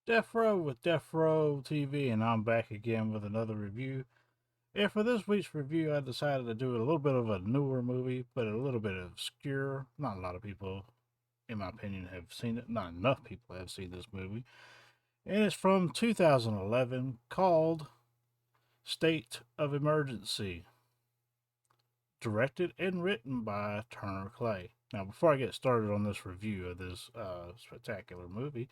Death Row with Death Row TV, and I'm back again with another review. And for this week's review, I decided to do a little bit of a newer movie, but a little bit obscure. Not a lot of people, in my opinion, have seen it. Not enough people have seen this movie. And it's from 2011 called State of Emergency, directed and written by Turner Clay. Now, before I get started on this review of this spectacular movie,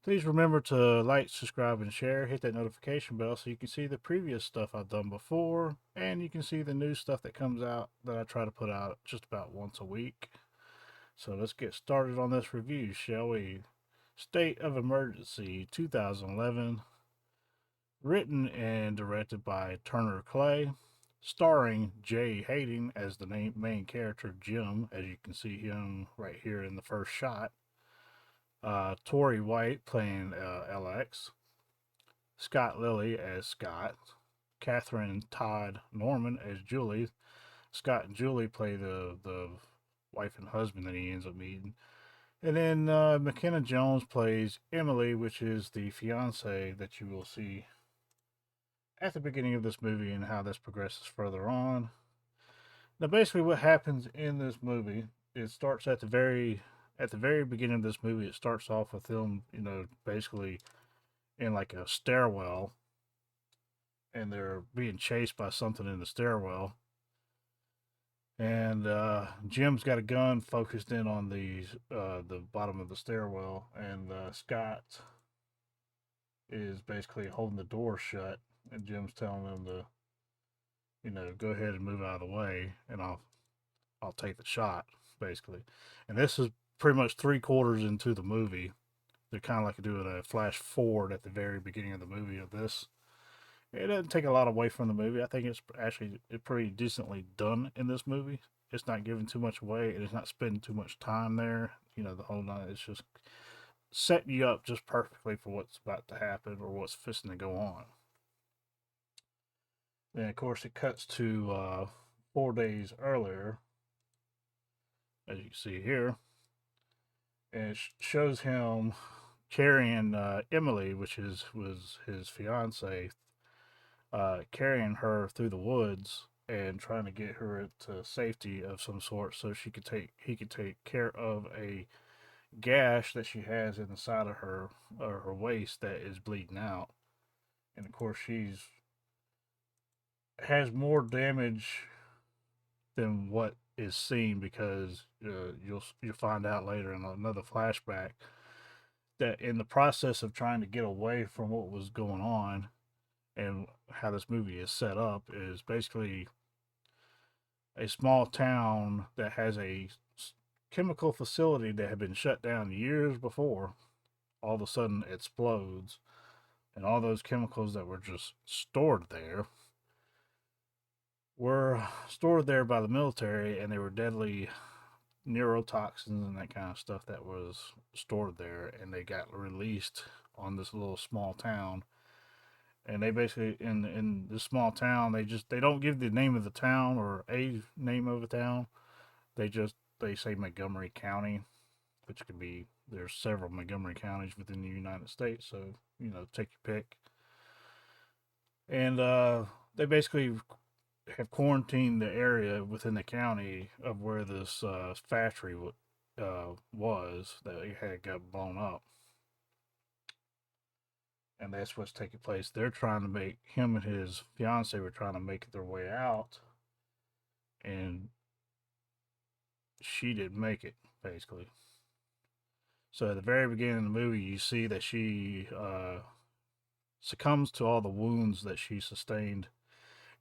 please remember to like, subscribe, and share. Hit that notification bell so you can see the previous stuff I've done before, and you can see the new stuff that comes out that I try to put out just about once a week. So let's get started on this review, shall we? State of Emergency 2011, written and directed by Turner Clay, starring Jay Hayden as the main character Jim, as you can see him right here in the first shot. Tori White playing LX, Scott Lilly as Scott, Catherine Todd Norman as Julie. Scott and Julie play the wife and husband that he ends up meeting. And then McKenna Jones plays Emily, which is the fiance that you will see at the beginning of this movie and how this progresses further on. Now, basically, what happens in this movie, it starts at the very beginning of this movie. It starts off with them, basically in like a stairwell, and they're being chased by something in the stairwell. And Jim's got a gun focused in on the bottom of the stairwell, and Scott is basically holding the door shut, and Jim's telling him to, go ahead and move out of the way, and I'll take the shot, basically. And this is pretty much 3 quarters into the movie. They're kind of like doing a flash forward at the very beginning of the movie of this. It doesn't take a lot away from the movie. I think it's actually pretty decently done in this movie. It's not giving too much away, and it's not spending too much time there. The whole night. It's just setting you up just perfectly for what's about to happen or what's fixing to go on. Then, of course, it cuts to 4 days earlier, as you can see here, and it shows him carrying Emily, which was his fiance, carrying her through the woods and trying to get her to safety of some sort so he could take care of a gash that she has in the side of her waist that is bleeding out. And of course she's has more damage than what is seen because you'll find out later in another flashback that in the process of trying to get away from what was going on and how this movie is set up is basically a small town that has a chemical facility that had been shut down years before all of a sudden explodes, and all those chemicals that were just stored there were stored there by the military, and they were deadly neurotoxins and that kind of stuff that was stored there, and they got released on this little small town. And they basically in this small town, they don't give the name of the town or a name of a town. They say Montgomery County, which could be there's several Montgomery counties within the United States, so take your pick. And they basically have quarantined the area within the county of where this factory was that had got blown up, and that's what's taking place. They're trying to make him and his fiance were trying to make their way out, and she didn't make it basically. So at the very beginning of the movie, you see that she succumbs to all the wounds that she sustained,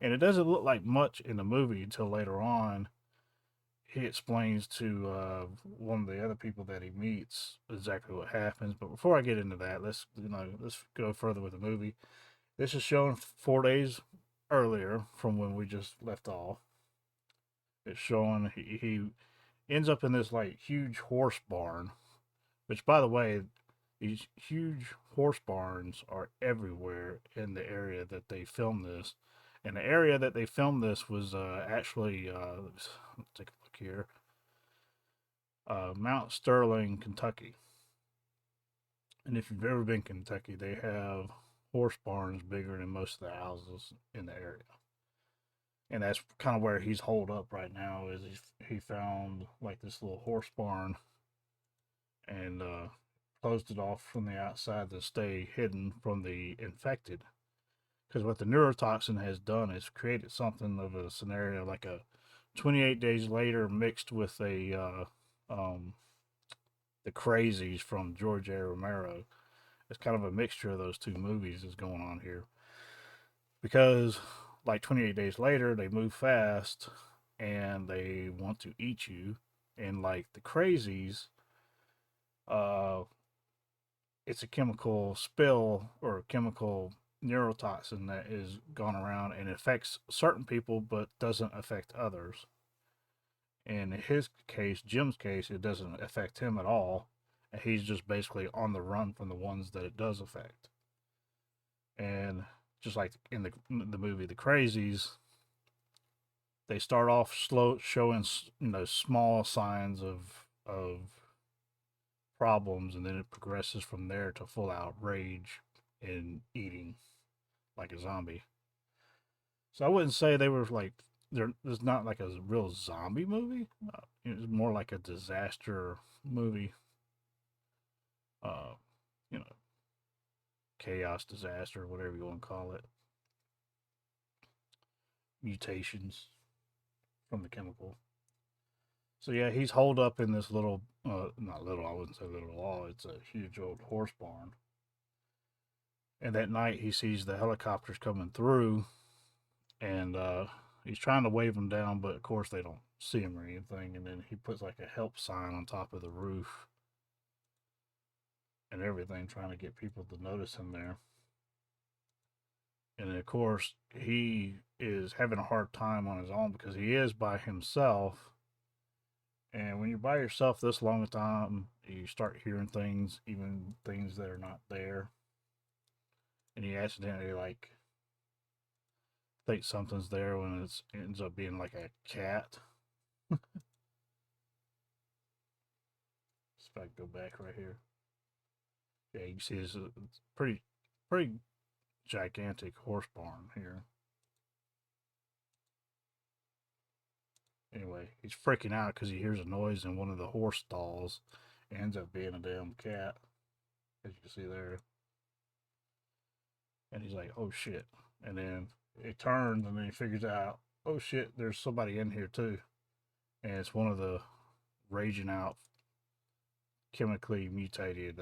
and it doesn't look like much in the movie until later on. He explains to one of the other people that he meets exactly what happens. But before I get into that, let's go further with the movie. This is shown 4 days earlier from when we just left off. It's showing he ends up in this like huge horse barn, which by the way, these huge horse barns are everywhere in the area that they filmed this. And the area that they filmed this was actually, let's take a look here, Mount Sterling, Kentucky. And if you've ever been to Kentucky, they have horse barns bigger than most of the houses in the area. And that's kind of where he's holed up right now. Is he found like this little horse barn and closed it off from the outside to stay hidden from the infected. Because what the neurotoxin has done is created something of a scenario like a 28 days later mixed with the crazies from George A. Romero. It's kind of a mixture of those two movies is going on here. Because like 28 days later, they move fast and they want to eat you. And like the crazies, uh, it's a chemical spill or a chemical neurotoxin that is gone around and affects certain people but doesn't affect others. In his case, Jim's case, it doesn't affect him at all. And he's just basically on the run from the ones that it does affect. And just like in the movie The Crazies, they start off slow, showing small signs of problems, and then it progresses from there to full out rage and eating like a zombie. So I wouldn't say they were like there's not like a real zombie movie. It's more like a disaster movie. Uh, you know, chaos, disaster, whatever you want to call it. Mutations from the chemical. So yeah, he's holed up in this little, not little. I wouldn't say little at all. It's a huge old horse barn. And that night he sees the helicopters coming through, and he's trying to wave them down, but of course they don't see him or anything. And then he puts like a help sign on top of the roof and everything, trying to get people to notice him there. And of course, he is having a hard time on his own because he is by himself. And when you're by yourself this long a time, you start hearing things, even things that are not there. And you accidentally like think something's there when it ends up being like a cat. If I go back right here, yeah, you can see this is pretty gigantic horse barn here. Anyway, he's freaking out because he hears a noise in one of the horse stalls. It ends up being a damn cat, as you can see there. And he's like, "Oh shit!" And then it turns, and then he figures out, "Oh shit, there's somebody in here too." And it's one of the raging out, chemically mutated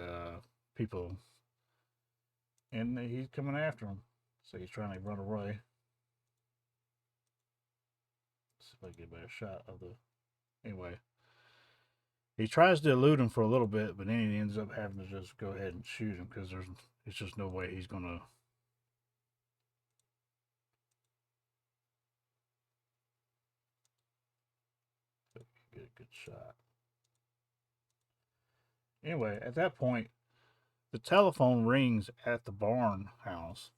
people, and he's coming after him. So he's trying to run away. Let's see if I can get a better shot of the. Anyway, he tries to elude him for a little bit, but then he ends up having to just go ahead and shoot him because it's just no way he's gonna. Get a good shot. Anyway, at that point, the telephone rings at the barn house,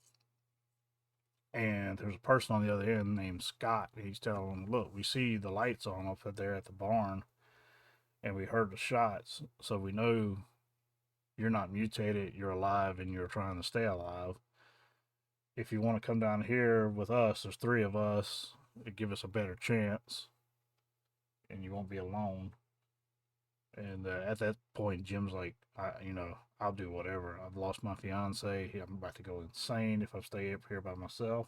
and there's a person on the other end named Scott. He's telling him, "Look, we see the lights on up there at the barn, and we heard the shots, so we know you're not mutated, you're alive, and you're trying to stay alive. If you want to come down here with us, there's three of us. It give us a better chance, and you won't be alone." And at that point, Jim's like, I'll do whatever. I've lost my fiance. I'm about to go insane if I stay up here by myself.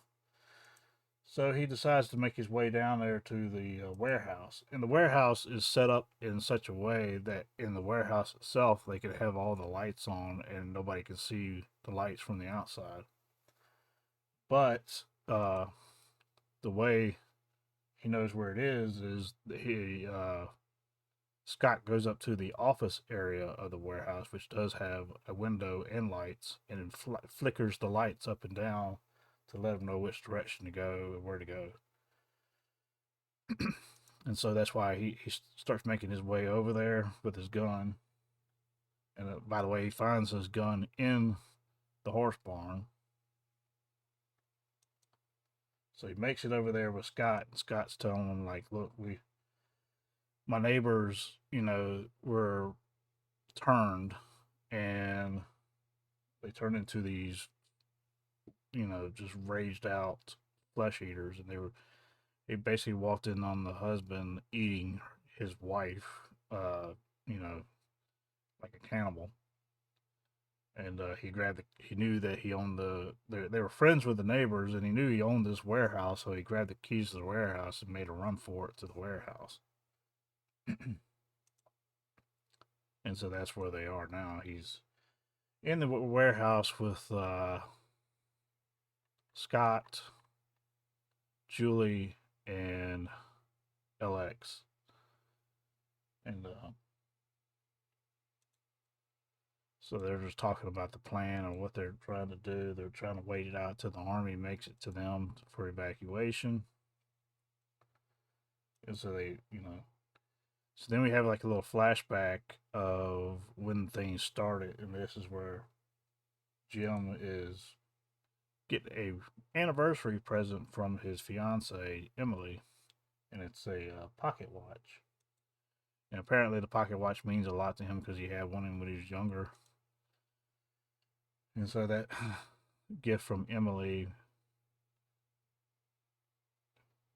So he decides to make his way down there to the warehouse. And the warehouse is set up in such a way that in the warehouse itself, they could have all the lights on and nobody could see the lights from the outside. But the way he knows where it is he Scott goes up to the office area of the warehouse, which does have a window and lights, and then flickers the lights up and down to let him know which direction to go and where to go. And so that's why he starts making his way over there with his gun. And by the way, he finds his gun in the horse barn. So he makes it over there with Scott, and Scott's telling him, like, "Look, my neighbors, were turned, and they turn into these, just raged out flesh eaters, and they basically walked in on the husband eating his wife, you know, like a cannibal. And he knew that he owned they were friends with the neighbors, and he knew he owned this warehouse, so he grabbed the keys to the warehouse and made a run for it to the warehouse. And so that's where they are now. He's in the warehouse with Scott, Julie, and LX. And so they're just talking about the plan and what they're trying to do. They're trying to wait it out till the army makes it to them for evacuation. And so so then we have like a little flashback of when things started, and this is where Jim is getting a anniversary present from his fiancee Emily, and it's a pocket watch. And apparently, the pocket watch means a lot to him because he had one when he was younger. And so that gift from Emily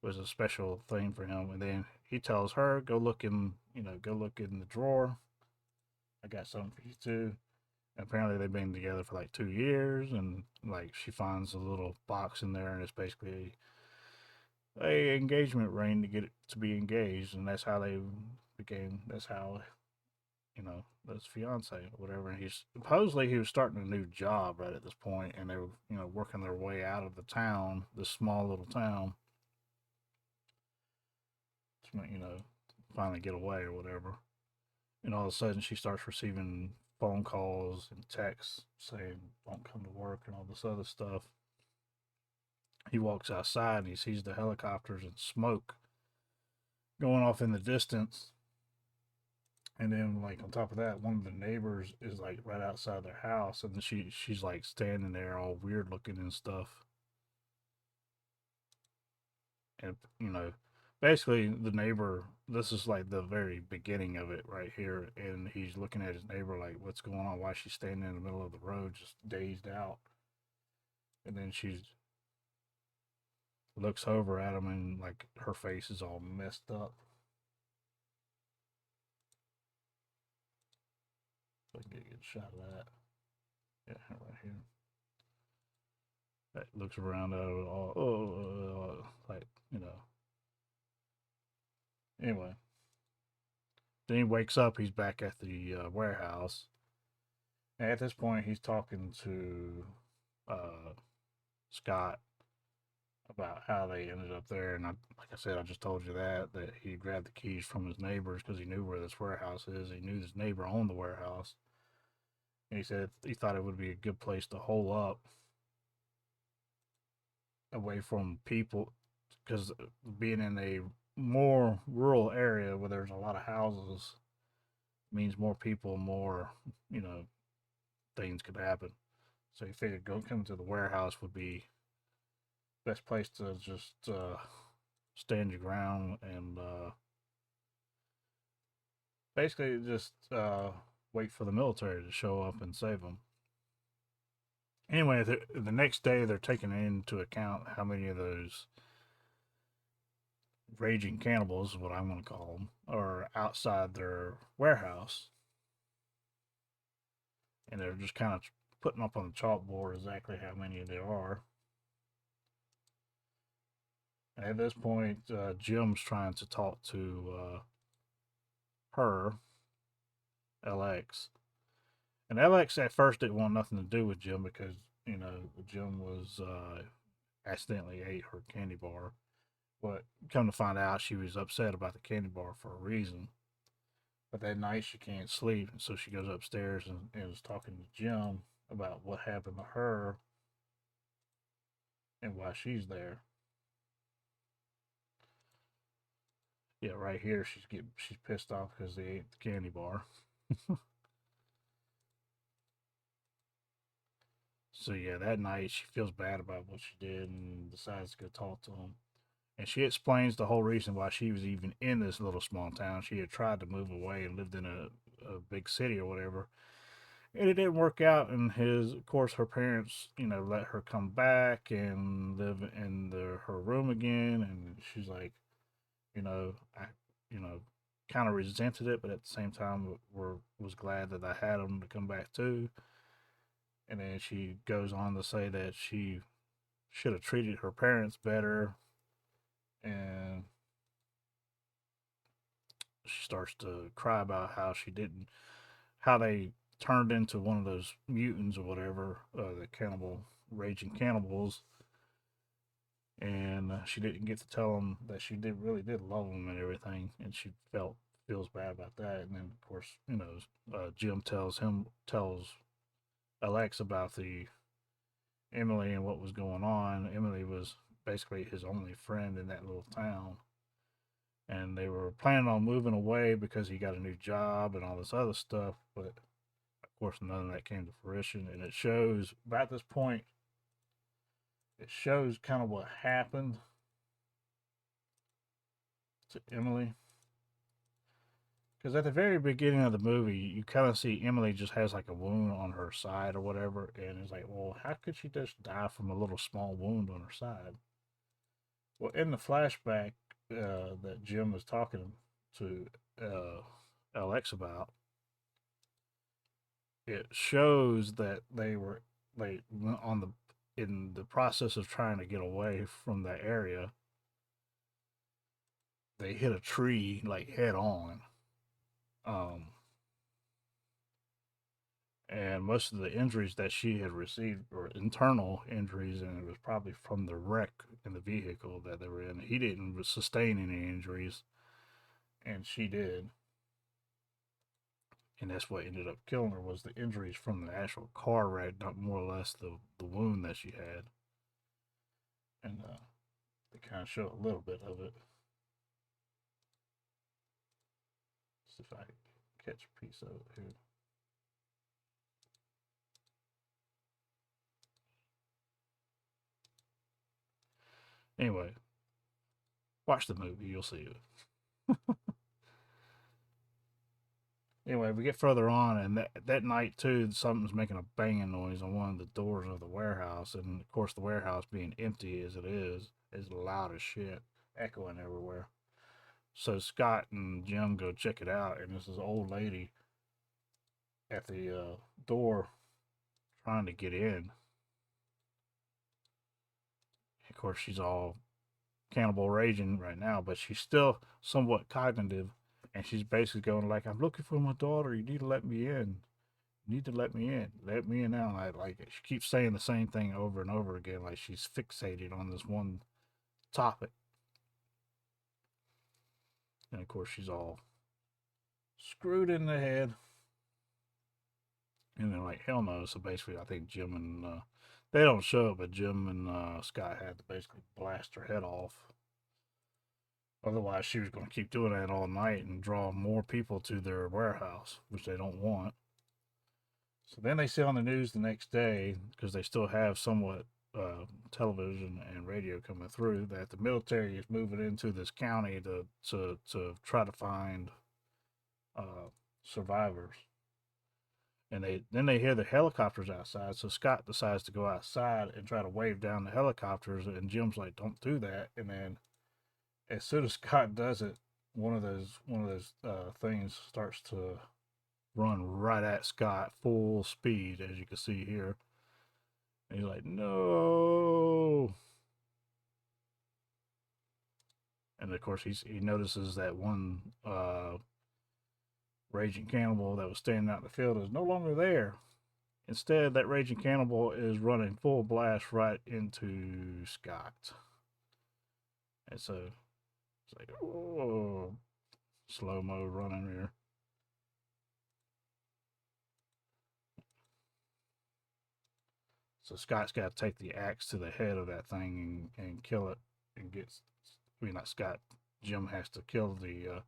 was a special thing for him. And then he tells her, "Go look go look in the drawer. I got something for you too." And apparently, they've been together for like 2 years, and like she finds a little box in there, and it's basically a engagement ring to get it to be engaged, and that's how they became. That's how his fiance or whatever. And he's supposedly he was starting a new job right at this point, and they were working their way out of the town, this small little town, to finally get away or whatever. And all of a sudden, she starts receiving phone calls and texts saying don't come to work and all this other stuff. He walks outside and he sees the helicopters and smoke going off in the distance. And then, like on top of that, one of the neighbors is like right outside their house, and then she's like standing there, all weird looking and stuff. And basically, the neighbor. This is like the very beginning of it right here, and he's looking at his neighbor like, "What's going on? Why is she standing in the middle of the road, just dazed out?" And then she looks over at him, and like her face is all messed up. So I can get a good shot of that. Yeah, right here. That looks around at it all. Like Anyway, then he wakes up. He's back at the warehouse. And at this point, he's talking to uh, Scott about how they ended up there. And like I said, I just told you that he grabbed the keys from his neighbors because he knew where this warehouse is. He knew his neighbor owned the warehouse, and he said he thought it would be a good place to hole up away from people because being in a more rural area where there's a lot of houses means more people, more you know things could happen. So he figured go come to the warehouse would be best place to just stand your ground and basically just wait for the military to show up and save them. Anyway, the next day they're taking into account how many of those raging cannibals, is what I'm going to call them, are outside their warehouse, and they're just kind of putting up on the chalkboard exactly how many there are. And at this point, Jim's trying to talk to her, LX, and LX at first didn't want nothing to do with Jim because Jim was accidentally ate her candy bar. But come to find out, she was upset about the candy bar for a reason. But that night she can't sleep, and so she goes upstairs and is talking to Jim about what happened to her and why she's there. Yeah, right here she's pissed off because they ate the candy bar. So yeah, that night she feels bad about what she did and decides to go talk to him. And she explains the whole reason why she was even in this little small town. She had tried to move away and lived in a big city or whatever. And it didn't work out. And of course, her parents, let her come back and live in her room again. And she's like, I, you know, kind of resented it, but at the same time, was glad that I had them to come back to. And then she goes on to say that she should have treated her parents better, and she starts to cry about how she didn't, how they turned into one of those mutants or whatever, the raging cannibals, and she didn't get to tell them that she really did love them and everything, and she feels bad about that. And then of course, Jim tells Alex about the Emily and what was going on. Emily was basically his only friend in that little town, and they were planning on moving away because he got a new job and all this other stuff. But of course, none of that came to fruition. And it shows about this point, it shows kind of what happened to Emily. Because at the very beginning of the movie, you kind of see Emily just has like a wound on her side or whatever. And it's like, well, how could she just die from a little small wound on her side? Well, in the flashback that Jim was talking to Alex about, it shows that they on the in the process of trying to get away from that area, they hit a tree like head on. Um, and most of the injuries that she had received were internal injuries, and it was probably from the wreck in the vehicle that they were in. He didn't sustain any injuries, and she did, and that's what ended up killing her was the injuries from the actual car wreck, not more or less the wound that she had. And they kind of show a little bit of it. See if I can catch a piece of it here. Anyway, watch the movie, you'll see it. Anyway, we get further on, and that night too, something's making a banging noise on one of the doors of the warehouse, and of course, the warehouse being empty as it is loud as shit, echoing everywhere. So Scott and Jim go check it out, and there's this old lady at the door trying to get in. Of course, she's all cannibal raging right now, but she's still somewhat cognitive, and she's basically going like, "I'm looking for my daughter. You need to let me in. You need to let me in. Let me in now." Like she keeps saying the same thing over and over again, like she's fixated on this one topic. And of course, she's all screwed in the head, and they're like, "Hell no!" So basically, I think Jim and they don't show it, but Jim and Scott had to basically blast her head off. Otherwise, she was going to keep doing that all night and draw more people to their warehouse, which they don't want. So then they see on the news the next day, because they still have somewhat television and radio coming through, that the military is moving into this county to try to find uh, survivors. And they hear the helicopters outside, so Scott decides to go outside and try to wave down the helicopters, and Jim's like, "Don't do that." And then as soon as Scott does it, one of those things starts to run right at Scott full speed, as you can see here. And he's like, "No!" And of course, he notices that one raging cannibal that was standing out in the field is no longer there. Instead, that raging cannibal is running full blast right into Scott. And so it's like, oh, slow mo running here. So Scott's got to take the axe to the head of that thing and kill it and gets. I mean, not Scott. Jim has to kill the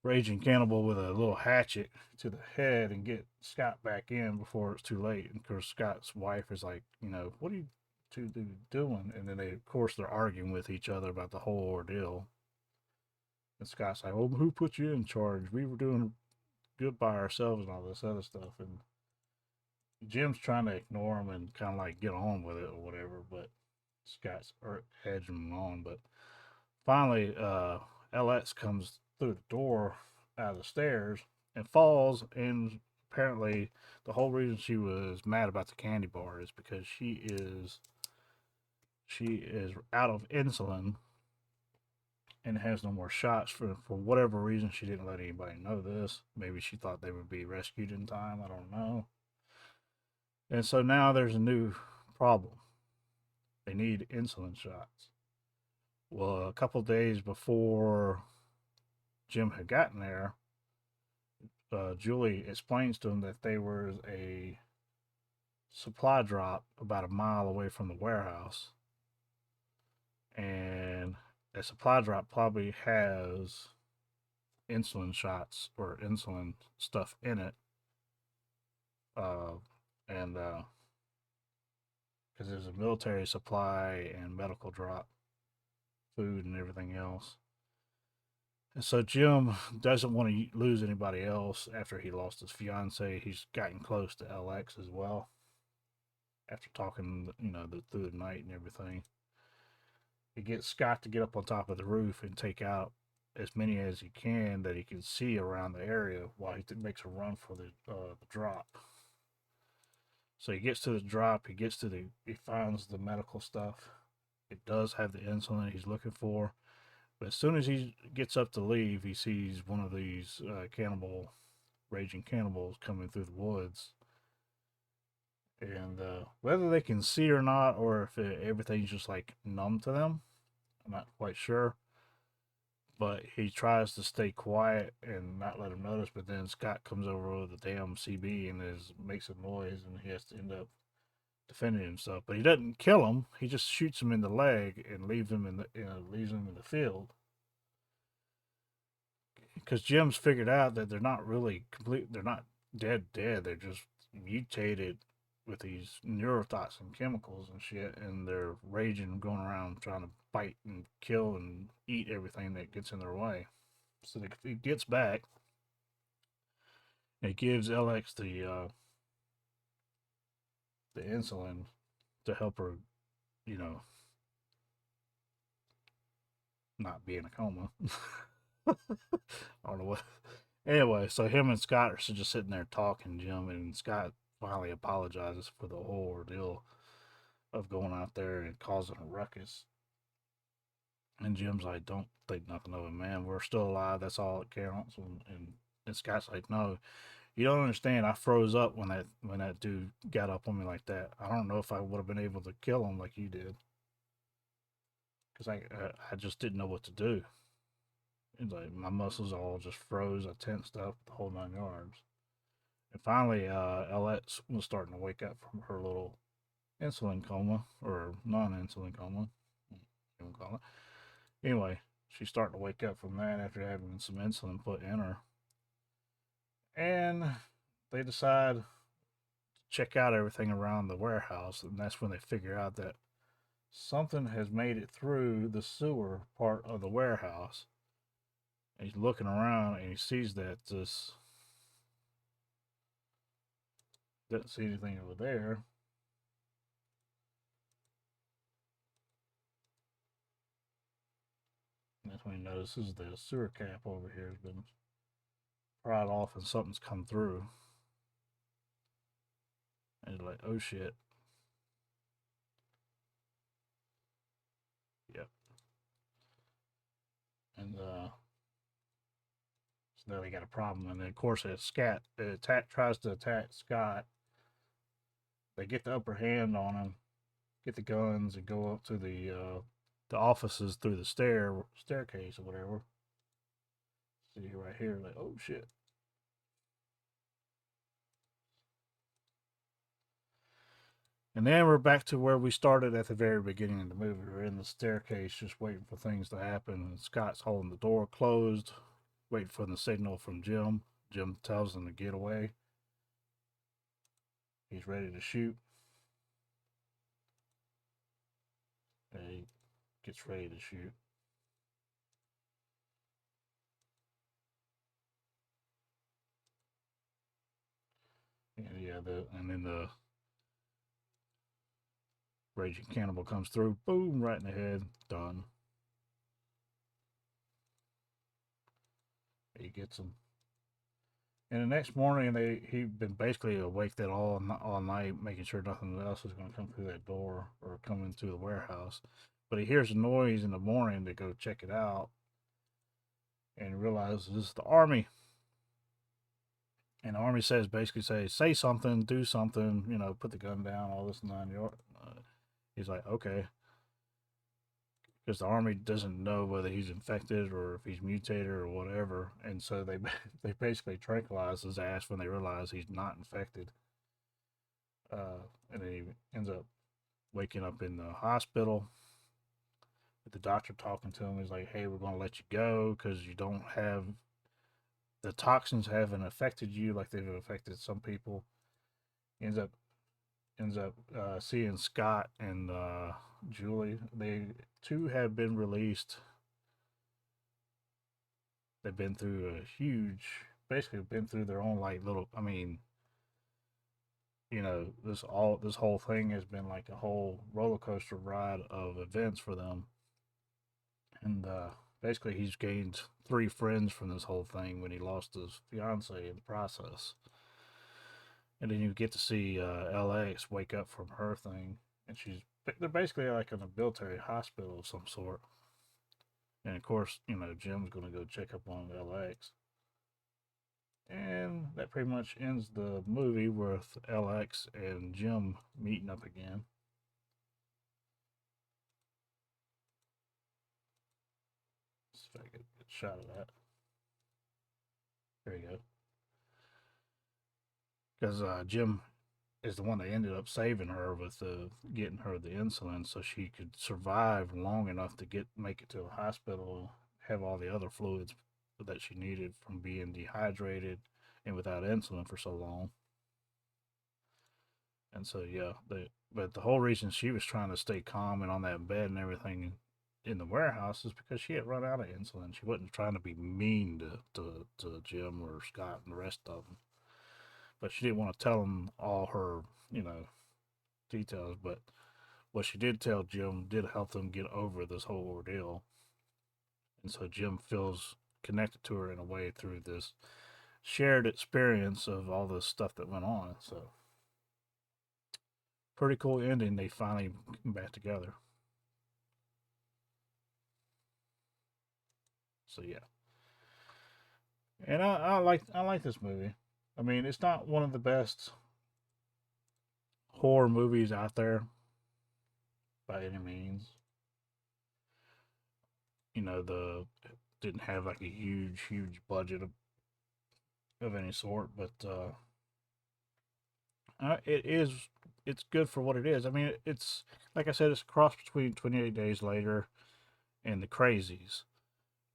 raging cannibal with a little hatchet to the head and get Scott back in before it's too late. And of course, Scott's wife is like, "What are you two doing?" And then of course, they're arguing with each other about the whole ordeal. And Scott's like, "Well, who put you in charge? We were doing good by ourselves and all this other stuff. And Jim's trying to ignore him and kind of like get on with it or whatever, but Scott's edging him on. But finally, LX comes through the door out of the stairs and falls. And apparently, the whole reason she was mad about the candy bar is because she is out of insulin and has no more shots for whatever reason. She didn't let anybody know this. Maybe she thought they would be rescued in time. I don't know. And so now there's a new problem. They need insulin shots. Well, a couple days before Jim had gotten there, Julie explains to him that there was a supply drop about a mile away from the warehouse, and a supply drop probably has insulin shots or insulin stuff in it, and because there's a military supply and medical drop, food and everything else. And so Jim doesn't want to lose anybody else after he lost his fiance. He's gotten close to LX as well after talking, through the night and everything. He gets Scott to get up on top of the roof and take out as many as he can that he can see around the area while he makes a run for the drop. So he gets to the drop. He finds the medical stuff. It does have the insulin he's looking for. But as soon as he gets up to leave, he sees one of these raging cannibals coming through the woods. And whether they can see or not, or if everything's just like numb to them, I'm not quite sure. But he tries to stay quiet and not let him notice. But then Scott comes over with the damn CB and makes a noise, and he has to end up defending himself. But he doesn't kill him. He just shoots him in the leg and leaves him in the field. Because Jim's figured out that they're not really complete. They're not dead. They're just mutated with these neurotoxin chemicals and shit, and they're raging, going around trying to bite and kill and eat everything that gets in their way. So he gets back. And he gives LX the insulin to help her, you know, not be in a coma. I don't know what. Anyway, so him and Scott are just sitting there talking, Jim, and Scott finally apologizes for the whole ordeal of going out there and causing a ruckus. And Jim's like, "Don't think nothing of it, man. We're still alive. That's all that counts." And Scott's like, "No, you don't understand. I froze up when that dude got up on me like that. I don't know if I would have been able to kill him like you did, because I just didn't know what to do. It's like my muscles all just froze. I tensed up the whole 9 yards." And finally, LX was starting to wake up from her little insulin coma or non-insulin coma, you call it. Anyway, she's starting to wake up from that after having some insulin put in her, and they decide to check out everything around the warehouse, and that's when they figure out that something has made it through the sewer part of the warehouse. And he's looking around and he sees that this doesn't see anything over there. And that's when he notices the sewer cap over here has been pried off and something's come through. And he's like, "Oh shit." Yep. And so now they got a problem. And then, of course, as Scott tries to attack Scott, they get the upper hand on him, get the guns, and go up to the offices through the staircase or whatever. See right here, like, oh shit. And then we're back to where we started at the very beginning of the movie. We're in the staircase just waiting for things to happen. And Scott's holding the door closed, waiting for the signal from Jim. Jim tells him to get away. He's ready to shoot. And he gets ready to shoot. Yeah, and then the raging cannibal comes through, boom, right in the head, done. He gets him. And the next morning, he'd been basically awake that all night, making sure nothing else was going to come through that door or come into the warehouse. But he hears a noise in the morning to go check it out, and realizes it's the army. And the army says basically say something, do something, put the gun down, all this 9 yards. He's like, okay, because the army doesn't know whether he's infected or if he's mutated or whatever, and so they they basically tranquilize his ass when they realize he's not infected. And then he ends up waking up in the hospital with the doctor talking to him. He's like, "Hey, we're gonna let you go because you don't have the toxins haven't affected you like they've affected some people." He ends up seeing Scott and Julie. They two have been released. They've been through a huge, basically been through their own like little. I mean, this whole thing has been like a whole roller coaster ride of events for them, and basically he's gained three friends from this whole thing when he lost his fiance in the process. And then you get to see LX wake up from her thing, and they're basically like in a military hospital of some sort. And of course, Jim's going to go check up on LX. And that pretty much ends the movie with LX and Jim meeting up again. Let's see if I get a good shot of that. There you go. Because Jim is the one that ended up saving her with getting her the insulin so she could survive long enough to make it to the hospital, have all the other fluids that she needed from being dehydrated and without insulin for so long. And so yeah, but the whole reason she was trying to stay calm and on that bed and everything in the warehouse is because she had run out of insulin. She wasn't trying to be mean to Jim or Scott and the rest of them, but she didn't want to tell them all her details. But what she did tell Jim did help them get over this whole ordeal, and so Jim feels connected to her in a way through this shared experience of all this stuff that went on. So pretty cool ending. They finally came back together. So yeah, and I like this movie. I mean, it's not one of the best horror movies out there by any means. The didn't have like a huge budget of any sort, but it's good for what it is. I mean, it's like I said, it's a cross between 28 Days Later and The Crazies,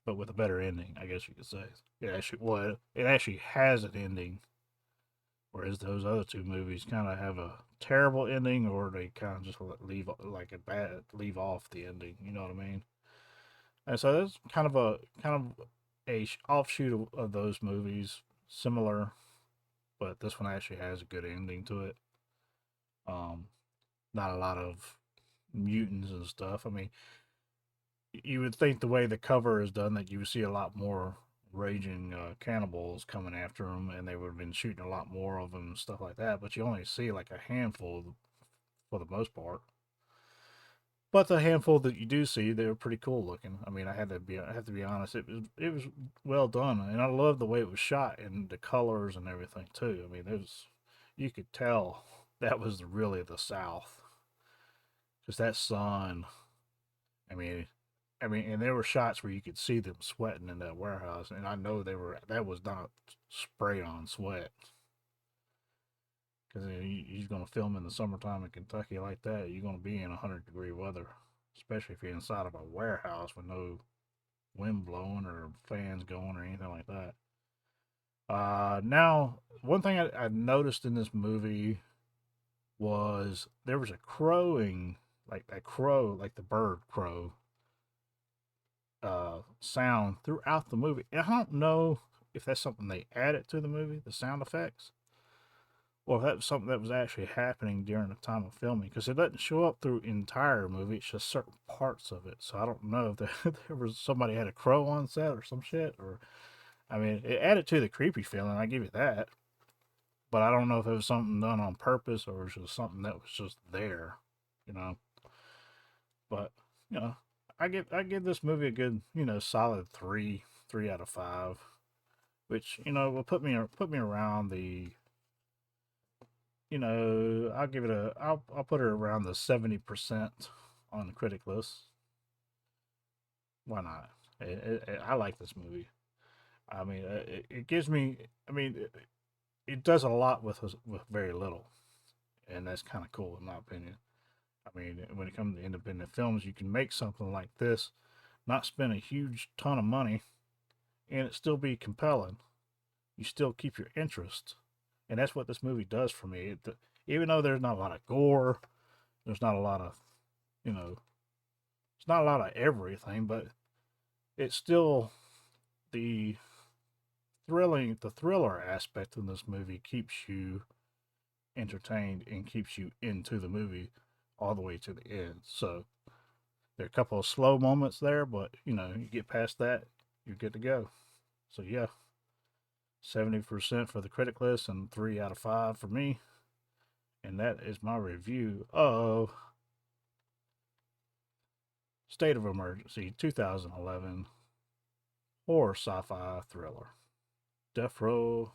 but with a better ending, I guess you could say. It actually has an ending, whereas those other two movies kind of have a terrible ending, or they kind of just leave off the ending. You know what I mean? And so that's kind of a offshoot of those movies, similar, but this one actually has a good ending to it. Um, Not a lot of mutants and stuff. I mean, you would think the way the cover is done that you would see a lot more raging cannibals coming after them, and they would have been shooting a lot more of them and stuff like that. But you only see like a handful for the most part. But the handful that you do see, they were pretty cool looking. I mean, I have to be honest. It was well done, and I love the way it was shot and the colors and everything too. I mean, you could tell that was really the South, because that sun. I mean, and there were shots where you could see them sweating in that warehouse, and I know that was not spray on sweat, because you're going to film in the summertime in Kentucky like that. You're going to be in 100-degree weather, especially if you're inside of a warehouse with no wind blowing or fans going or anything like that. Now, one thing I noticed in this movie was there was a crowing, like a crow, like the bird crow sound throughout the movie. And I don't know if that's something they added to the movie, the sound effects, or if that was something that was actually happening during the time of filming, because it doesn't show up through entire movie. It's just certain parts of it. So I don't know if there was somebody had a crow on set or some shit, or I mean, it added to the creepy feeling. I give you that, but I don't know if it was something done on purpose or it was just something that was just there, you know. But you know, I give this movie a good, solid three out of five, which will put me around the, I'll give it I'll put it around the 70% on the critic list. Why not? I like this movie. I mean, it gives me. I mean, it does a lot with very little, and that's kind of cool in my opinion. I mean, when it comes to independent films, you can make something like this, not spend a huge ton of money, and it still be compelling. You still keep your interest, and that's what this movie does for me. Even though there's not a lot of gore, there's not a lot of, you know, it's not a lot of everything, but it's still the the thriller aspect in this movie keeps you entertained and keeps you into the movie all the way to the end. So there are a couple of slow moments there, but you get past that, you're good to go. So yeah, 70% for the critic list and 3 out of 5 for me. And that is my review of State of Emergency 2011 horror sci fi thriller. Death Row